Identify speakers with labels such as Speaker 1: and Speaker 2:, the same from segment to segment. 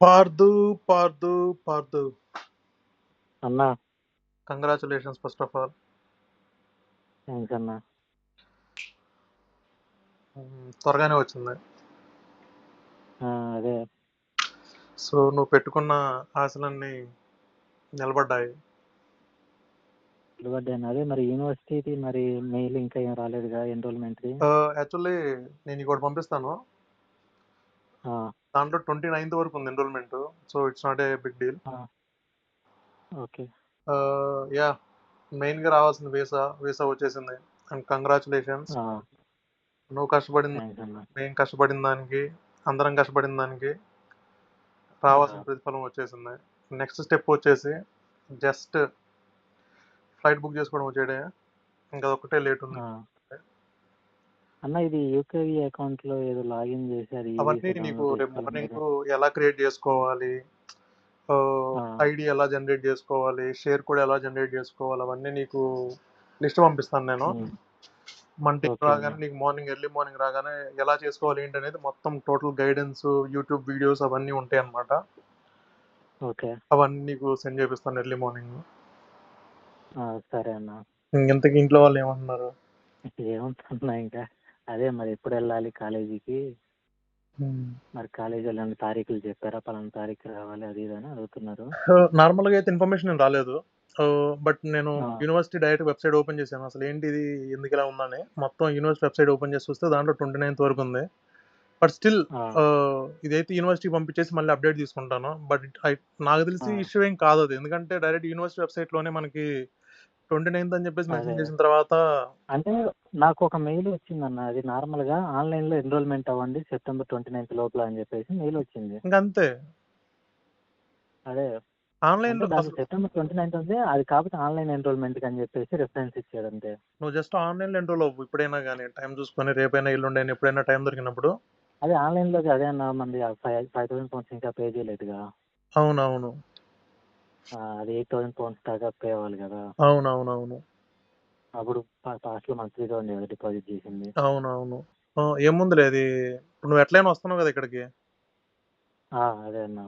Speaker 1: పార్దు పార్దు పార్దు
Speaker 2: అన్నా
Speaker 1: congratulations first of all.
Speaker 2: Thanks అన్నా.
Speaker 1: త్వరగానే వచ్చింది.
Speaker 2: అదే
Speaker 1: సో నువ్వు పెట్టుకున్న ఆశలన్నీ నిలబడ్డాయి.
Speaker 2: నిలబడ్డాను. అదే మరి యూనివర్సిటీది మరి మెయిల్ ఇంకా ఏం రాలేదుగా ఎన్రోల్మెంట్ది.
Speaker 1: యాక్చువల్లీ నేను ఇంకోటి పంపిస్తాను. దాంట్లో 29th వరకు ఉంది enrolment. So it's not a big deal.
Speaker 2: Okay
Speaker 1: yeah, మెయిన్గా రావాల్సిన వీసా వచ్చేసింది. And congratulations. నువ్వు కష్టపడిన
Speaker 2: థ్యాంక్స్ అన్నా.
Speaker 1: మేము కష్టపడిన దానికి, అందరం కష్టపడిన దానికి రావాల్సిన ప్రతిఫలం వచ్చేసింది. నెక్స్ట్ స్టెప్ వచ్చేసి జస్ట్ ఫ్లైట్ బుక్ చేసుకోవడం వచ్చేడే. ఇంకా అదొక్కటే లేట్ ఉంది.
Speaker 2: అన్న ఇది యూకేవీ అకౌంట్ లో ఏదో లాగిన్ చేసి అది
Speaker 1: అవన్నీ నీకు రేపు మార్నింగ్ ఎలా క్రియేట్ చేసుకోవాలి, ఐడి ఎలా జనరేట్ చేసుకోవాలి, షేర్ కోడ్ ఎలా జనరేట్ చేసుకోవాలి, అవన్నీ నీకు లిస్ట్ పంపిస్తాను నేను. మన టీం రాగానే నీకు ఎర్లీ మార్నింగ్ రాగానే ఎలా చేసుకోవాలి ఏంటి అనేది మొత్తం టోటల్ గైడెన్స్, యూట్యూబ్ వీడియోస్ అవన్నీ ఉంటాయి అన్నమాట. అవన్నీ నీకు సెండ్ చేపిస్తాను ఎర్లీ మార్నింగ్.
Speaker 2: సరే అన్న.
Speaker 1: ఇంతకీ ఇంట్లో వాళ్ళు ఏమంటున్నారు?
Speaker 2: ఏమంటున్నా ఇంకా అదే మరి ఎప్పుడు వెళ్ళాలి కాలేజీకి, మరి కాలేజీ వెళ్ళిన తారీఖులు చెప్పారా, పలానా తారీఖు రావాలి అది ఇది అని అడుగుతున్నారు.
Speaker 1: నార్మల్గా అయితే ఇన్ఫర్మేషన్ ఏం రాలేదు. బట్ నేను యూనివర్సిటీ డైరెక్ట్ వెబ్సైట్ ఓపెన్ చేశాను. అసలు ఏంటి ఇది, ఎందుకు ఇలా ఉందని మొత్తం యూనివర్సిటీ వెబ్సైట్ ఓపెన్ చేసి చూస్తే దాంట్లో 29th వరకు ఉంది. బట్ స్టిల్ ఇదైతే యూనివర్సిటీ పంపించేసి మళ్ళీ అప్డేట్ తీసుకుంటాను. బట్ నాకు తెలిసి ఇష్యూ ఏం కాదు అది, ఎందుకంటే డైరెక్ట్ యూనివర్సిటీ వెబ్సైట్ లోనే మనకి 29th అని చెప్పేసి మెన్షన్ చేసిన తర్వాత.
Speaker 2: అంటే నాకు ఒక మెయిల్ వచ్చిందన్న, అది నార్మల్ గా ఆన్లైన్ లో ఎన్రోల్మెంట్ అవ్వండి September 29th లోపల అని చెప్పేసి మెయిల్ వచ్చింది.
Speaker 1: ఇంకంతే.
Speaker 2: అదే
Speaker 1: ఆన్లైన్ లో
Speaker 2: September 29th ఉంది, అది కాకపోతే ఆన్లైన్ ఎన్రోల్మెంట్ అని చెప్పేసి రెఫరెన్స్ ఇచ్చాడు అంతే.
Speaker 1: నువ్వు జస్ట్ ఆన్లైన్ లో ఎన్రోల్ అవ్వు ఇప్పుడైనా కానీ, టైం చూసుకొని రేపైనా ఎల్లుండైనా ఎప్పుడైనా టైం దొరికినప్పుడు.
Speaker 2: అదే ఆన్లైన్ లోకి అదే అన్న, మంది 5,000 pounds ఇంకా పే చేయలేదుగా.
Speaker 1: అవునవును,
Speaker 2: అది 8,000 pounds దాకా పే అవ్వాలి కదా.
Speaker 1: అవునవునవును,
Speaker 2: అప్పుడు ఫాస్ట్ లో మంత్లీగా ఉండేది డిపాజిట్ చేసింది.
Speaker 1: అవునవును. ఏముందిలే, అది ఇప్పుడు నువ్వు ఎట్లయినా వస్తున్నావు కదా ఇక్కడికి.
Speaker 2: అదే అన్న,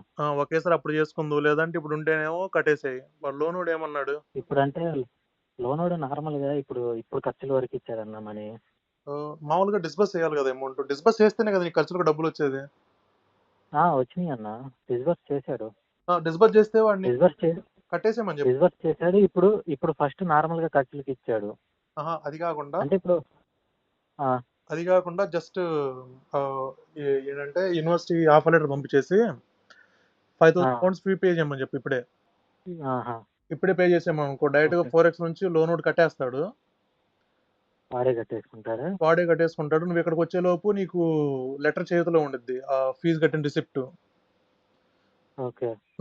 Speaker 1: ఒకేసారి అప్పుడు చేసుకుందు, లేదంటే ఇప్పుడు ఉంటేనేమో కట్టేసేయి. వాడు లోనోడు ఏమన్నాడు?
Speaker 2: ఇప్పుడు అంటే లోనోడు నార్మల్ గా ఇప్పుడు ఖర్చుల వరకు ఇచ్చారన్న మనీ.
Speaker 1: మామూలుగా డిస్బర్స్ చేయాలి కదా అమౌంట్. డిస్బర్స్ చేస్తేనే కదా నీ ఖర్చులకు డబ్బులు వచ్చేది.
Speaker 2: వచ్చినాయి అన్న, డిస్బర్స్ చేశాడు.
Speaker 1: డిస్బర్స్ చేస్తే వాడిని కట్టేసేమని చెప్పి
Speaker 2: డిస్బర్స్ చేశాడు. ఇప్పుడు ఫస్ట్ నార్మల్ గా ఖర్చులకి ఇచ్చాడు.
Speaker 1: అది కాకుండా
Speaker 2: అంటే ఇప్పుడు
Speaker 1: జస్ట్ ఏంటంటే యూనివర్సిటీ ఆఫర్ లెటర్ పంపించేసి 5,000 pounds ఫీ పే చేయమని చెప్పి ఇప్పుడే పే చేసామనుకో, డైరెక్ట్ గా 4x నుంచి లోన్ ఒకటి కట్టేస్తాడు. వాడే కట్టేసుకుంటాడు. నువ్వు ఇక్కడికి వచ్చే లోపు నీకు లెటర్ చేతిలో ఉండిద్ది, ఫీజు కట్టిన రిసిప్ట్.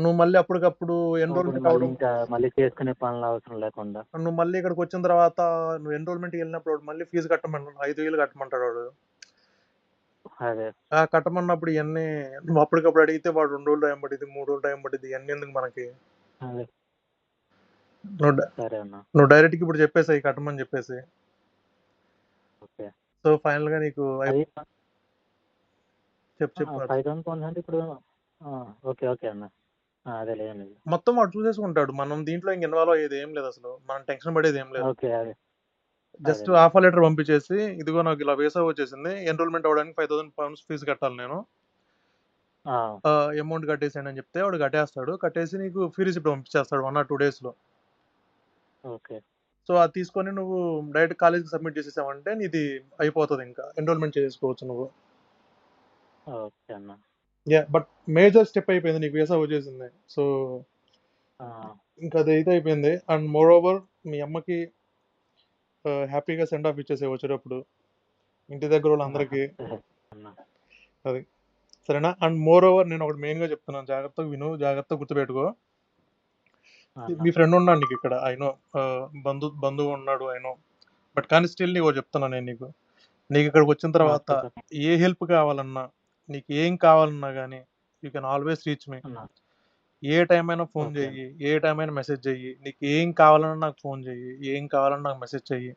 Speaker 1: నువ్వు మళ్ళీ అప్పటికప్పుడు ఎన్రోల్మెంట్ అవడం,
Speaker 2: మళ్ళీ చేసుకునే పనులు అవసరం లేకుండా
Speaker 1: నువ్వు మళ్ళీ ఇక్కడికి వచ్చిన తర్వాత నువ్వు ఎన్రోల్మెంట్ వెళ్ళినప్పుడు మళ్ళీ ఫీజు కట్టమంటాడు, 5,000 కట్టమంటాడు వాడు. కట్టమన్నప్పుడు ఇవన్నీ నువ్వు అప్పటికప్పుడు అడిగితే వాడు 2 రోజులు టైం పట్టింది, 3 రోజులు టైం పట్టింది, ఇవన్నీ ఎందుకు మనకి. నువ్వు డైరెక్ట్ ఇప్పుడు చెప్పేసి కట్టమని చెప్పేసి. సో ఫైనల్ గా నీకు చెప్పు
Speaker 2: 5,000 pounds అంటే ఇప్పుడు ఓకే అన్న, అదే లేదు
Speaker 1: మొత్తం వాడు చూసేసుకుంటాడు. మనం దీంట్లో ఇంక ఇన్వాల్వ్ అయ్యేది ఏం లేదు, అసలు మనం టెన్షన్ పడేది ఏం లేదు. జస్ట్ ఆఫర్ లెటర్ పంపించేసి, ఇదిగో నాకు ఇలా వీసా వచ్చేసింది, ఎన్రోల్మెంట్ అవ్వడానికి 5,000 pounds ఫీజు కట్టాలి నేను, అమౌంట్ కట్టేసాను అని చెప్తే వాడు కట్టేస్తాడు. కట్టేసి నీకు ఫీ రిసిప్ట్ పంపించేస్తాడు 1 or 2 days లో. సో అది తీసుకొని నువ్వు డైరెక్ట్ కాలేజ్కి సబ్మిట్ చేసేసావంటే నీది అయిపోతుంది, ఇంకా ఎన్రోల్మెంట్ చేసుకోవచ్చు నువ్వు. బట్ మేజర్ స్టెప్ అయిపోయింది, నీకు వీసా వచ్చేసింది. సో ఇంకా అది అయితే అయిపోయింది. అండ్ మోర్ ఓవర్ మీ అమ్మకి హ్యాపీగా సెండ్ ఆఫ్ ఇచ్చేసే వచ్చేటప్పుడు ఇంటి దగ్గర వాళ్ళందరికీ. అది సరేనా? అండ్ మోర్ ఓవర్ నేను ఒకటి మెయిన్గా చెప్తున్నాను, జాగ్రత్తగా విను, జాగ్రత్తగా గుర్తుపెట్టుకో. మీ ఫ్రెండ్ ఉన్నాడు నీకు ఇక్కడ, అయినో బంధువు ఉన్నాడు అయినో, బట్ కానీ స్టిల్ నీకు చెప్తున్నా నేను, నీకు ఇక్కడికి వచ్చిన తర్వాత ఏ హెల్ప్ కావాలన్నా, నీకు ఏం కావాలన్నా కానీ you can always reach me. A time అయినా ఫోన్
Speaker 2: ఓకే.
Speaker 1: చెయ్యి, ఏ టైం అయినా మెసేజ్ చెయ్యి, నీకు ఏం కావాలన్నా నాకు ఫోన్ చెయ్యి, ఏం కావాలన్నా నాకు మెసేజ్ చెయ్యి.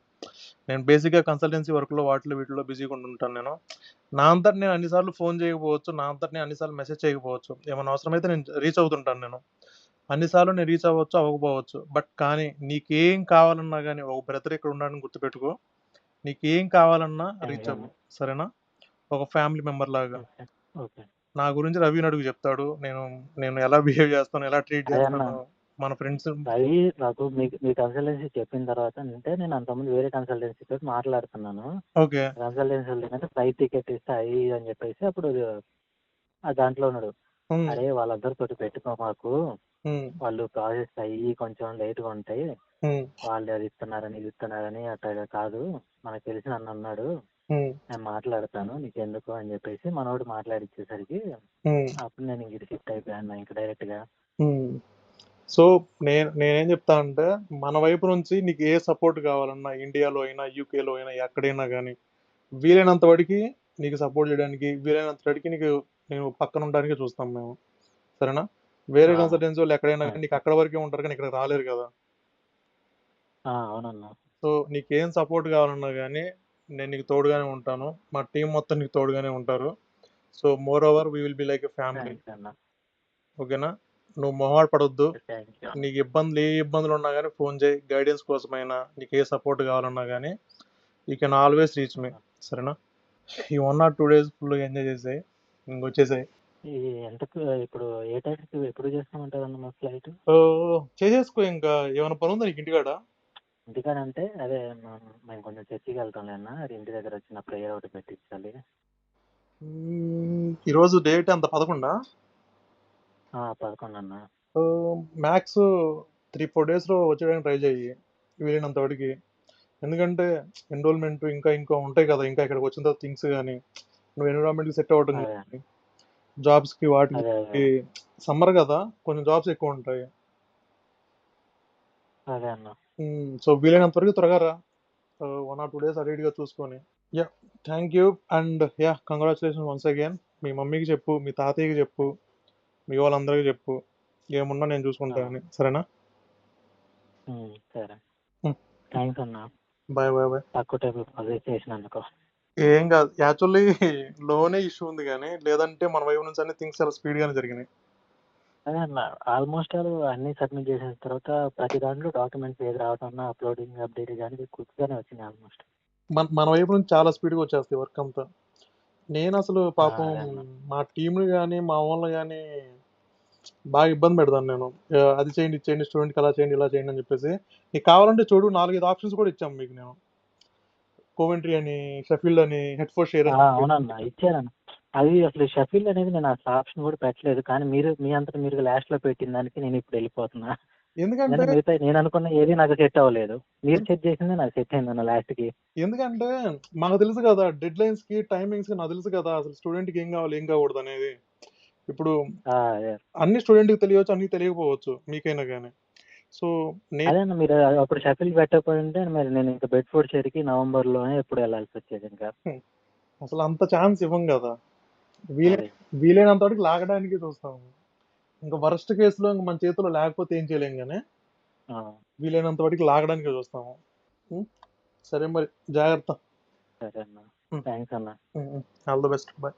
Speaker 1: నేను బేసిక్గా కన్సల్టెన్సీ వర్క్లో వాటిలో వీటిలో బిజీగా ఉంటాను నేను. నా అంతటి నేను అన్నిసార్లు ఫోన్ చేయకపోవచ్చు, నా అంతటి నేను అన్నిసార్లు మెసేజ్ చేయకపోవచ్చు, ఏమైనా అవసరమైతే నేను రీచ్ అవుతుంటాను నేను. అన్నిసార్లు నేను రీచ్ అవ్వచ్చు, అవ్వకపోవచ్చు. బట్ కానీ నీకేం కావాలన్నా కానీ ఒక బ్రదర్ ఇక్కడ ఉన్నాడని గుర్తుపెట్టుకో. నీకేం కావాలన్నా
Speaker 2: థ్యాంక్స్
Speaker 1: రీచ్
Speaker 2: అన్న.
Speaker 1: అవ్వు, సరేనా? ఒక ఫ్యామిలీ మెంబర్ లాగా.
Speaker 2: ఓకే. ఓకే.
Speaker 1: నా గురించి రవిని అడుగు చెప్తాడు. నేను నేను ఎలా బిహేవ్ చేస్తాను, ఎలా ట్రీట్
Speaker 2: అదే అన్న.
Speaker 1: చేస్తాను మన ఫ్రెండ్స్.
Speaker 2: రవి నాకు మీ కన్సల్టెన్సీ చెప్పిన తర్వాత అంటే నేను అంతకుముందు వేరే కన్సల్టెన్సీ తోటి మాట్లాడుతున్నాను.
Speaker 1: ఓకే.
Speaker 2: కన్సల్టెన్సీ ఏంటంటే ఫ్లైట్ టికెట్ ఇస్తే అయ్యి అని చెప్పేసి అప్పుడు ఆ దాంట్లో ఉన్నాడు.
Speaker 1: ఉమ్,
Speaker 2: అరే వాళ్ళందరితోటి పెట్టుకో మాకు,
Speaker 1: ఉమ్,
Speaker 2: వాళ్ళు ప్రాసెస్ అయ్యి కొంచెం లేట్గా ఉంటాయి,
Speaker 1: ఉమ్,
Speaker 2: వాళ్ళు అది ఇస్తున్నారని ఇది ఇస్తున్నారని అట్లా కాదు, మనకు తెలిసిన అన్న అన్నాడు,
Speaker 1: ఉమ్,
Speaker 2: నేను మాట్లాడతాను నీకెందుకు అని చెప్పేసి మనోడు మాట్లాడిచ్చేసరికి
Speaker 1: ఉమ్,
Speaker 2: అప్పుడు నేను ఇంక షిఫ్ట్ అయిపోయాను ఇంకా డైరెక్ట్గా.
Speaker 1: ఉమ్. సో నేనేం చెప్తా అంటే, మన వైపు నుంచి నీకు ఏ సపోర్ట్ కావాలన్నా, ఇండియాలో అయినా యూకేలో అయినా ఎక్కడైనా కానీ వీలైనంత వాడికి నీకు సపోర్ట్ చేయడానికి, వీలైనంత వాడికి నీకు నేను పక్కన ఉండడానికి చూస్తాం మేము, సరేనా? వేరే కన్సల్టెన్సీ వాళ్ళు ఎక్కడైనా కానీ నీకు అక్కడ వరకే ఉంటారు కానీ ఇక్కడ రాలేరు కదా.
Speaker 2: అవునన్నా.
Speaker 1: సో నీకేం సపోర్ట్ కావాలన్నా కానీ నేను నీకు తోడుగానే ఉంటాను, మా టీం మొత్తం నీకు తోడుగానే ఉంటారు. So moreover we will be like a family.
Speaker 2: Thanks అన్న.
Speaker 1: ఓకేనా? నువ్వు మొహాట పడొద్దు.
Speaker 2: Thank you.
Speaker 1: నీకు ఏ ఇబ్బందులు ఉన్నా కానీ ఫోన్ చేయి, గైడెన్స్ కోసమైనా నీకు ఏ సపోర్ట్ కావాలన్నా కానీ you can always reach me, సరేనా? ఈ 1 or 2 days ఫుల్గా ఎంజాయ్ చేసాయి, ఇంకొచ్చేసాయి.
Speaker 2: ఈ ఎంతకు ఇప్పుడు ఏ టైంకి ఎప్పుడు చేస్తామంటారన్న మా ఫ్లైట్?
Speaker 1: చేసేసుకో, ఇంకా ఏమైనా పని ఉందా నీకు ఇంటికాడ?
Speaker 2: ఇంటికాడంటే అదే మేము కొంచెం చర్చికి వెళ్తాం అన్న, అది ఇంటి దగ్గర వచ్చిన ప్రేయర్ ఒకటి పెట్టించాలి.
Speaker 1: ఈరోజు డేట్ అంత 11.
Speaker 2: 11 అన్న.
Speaker 1: మ్యాక్స్ 3-4 డేస్లో వచ్చేయడానికి ట్రై చేయి వీలైనంత వాడికి. ఎందుకంటే ఎన్రోల్మెంట్ ఇంకా ఇంకా ఉంటాయి కదా, ఇంకా ఇక్కడికి వచ్చిన తర్వాత థింగ్స్ కానీ నువ్వు ఎన్విరాన్మెంట్కి సెట్ అవ్వడం
Speaker 2: అదే
Speaker 1: కానీ, జాబ్స్కి వాటికి.
Speaker 2: అదే అదే
Speaker 1: సమ్మర్ కదా, కొంచెం జాబ్స్ ఎక్కువ ఉంటాయి.
Speaker 2: అదే అన్న.
Speaker 1: సో వీలైనంత వరకు త్వరగా రా, 1 or 2 days అడిగిగా చూసుకొని. యా, థ్యాంక్ యూ. అండ్ యా, కంగ్రాచులేషన్ వన్స్ అగైన్. మీ మమ్మీకి చెప్పు, మీ తాతయ్యకి చెప్పు, మీ వాళ్ళందరికీ చెప్పు, ఏమున్నా నేను చూసుకుంటానని, సరేనా?
Speaker 2: సరే. థ్యాంక్స్ అన్న.
Speaker 1: Bye bye bye.
Speaker 2: తక్కువ టైంలో ప్రాజెక్ట్ చేసినందుకు.
Speaker 1: ఏం కాదు, యాక్చువల్లీ లోనే ఇష్యూ ఉంది కానీ లేదంటే మన వైపు నుంచి అన్ని థింగ్స్ చాలా స్పీడ్గానే జరిగినాయి.
Speaker 2: అదే అన్న, ఆల్మోస్ట్ అన్ని సబ్మిట్ చేసిన తర్వాత ప్రతి దాంట్లో డాక్యుమెంట్స్ ఏది రావటం అప్లోడింగ్ అప్డేట్ కానీ క్విక్గానే వచ్చినాయి ఆల్మోస్ట్.
Speaker 1: మన వైపు నుంచి చాలా స్పీడ్గా వచ్చేస్తాయి వర్క్ అంతా. నేను అసలు పాపం
Speaker 2: అదే అన్న.
Speaker 1: మా టీంని కానీ మా వాళ్ళని కానీ బాగా ఇబ్బంది పెడతాను నేను. అది చేయండి, ఇది చేయండి, స్టూడెంట్కి అలా చేయండి, ఇలా చేయండి అని చెప్పేసి. నీకు కావాలంటే చూడు, 4-5 ఆప్షన్స్ కూడా ఇచ్చాము మీకు నేను. కోవెంట్రీ అని, షెఫీల్డ్ అని, హెడ్4 షేర్ అని.
Speaker 2: అవునన్న ఇచ్చారన్న. అది అసలు షఫీల్ అనేది నేను అసలు ఆప్షన్ కూడా పెట్టలేదు, కానీ మీరు మీ అంతటా మీరు లాస్ట్లో పెట్టిన దానికి నేను ఇప్పుడు వెళ్ళిపోతున్నా.
Speaker 1: ఎందుకంటే
Speaker 2: మిగతా నేను అనుకున్న ఏది నాకు సెట్ అవ్వలేదు, మీరు సెట్ చేసింది నాకు సెట్ అయింది అన్న లాస్ట్కి.
Speaker 1: ఎందుకంటే మాకు తెలుసు కదా డెడ్ లైన్స్ కి, టైమింగ్స్ కి. నాకు తెలుసు కదా అసలు స్టూడెంట్ కి ఏం కావాలి, ఏం కాకూడదు అనేది. ఇప్పుడు అన్ని స్టూడెంట్ కి తెలియవచ్చు, అన్ని తెలియకపోవచ్చు మీకైనా కానీ. సో
Speaker 2: అదే అన్న, మీరు అప్పుడు షఫిల్ పెట్టకపోయింటే మరి నేను ఇంకా బెడ్ఫోర్డ్ షేర్కి నవంబర్లోనే ఎప్పుడు వెళ్ళాల్సి వచ్చేది ఇంకా.
Speaker 1: అసలు అంత ఛాన్స్ ఇవ్వం కదా, వీలైనంత వరకు లాగడానికి చూస్తాము. ఇంకా వరస్ట్ కేసులో ఇంకా మన చేతిలో లేకపోతే ఏం చేయలేం కానీ వీలైనంత వరకు లాగడానికి చూస్తాము. సరే మరి, జాగ్రత్త.
Speaker 2: సరే అన్న. థ్యాంక్స్ అన్న.
Speaker 1: All the best. బాయ్.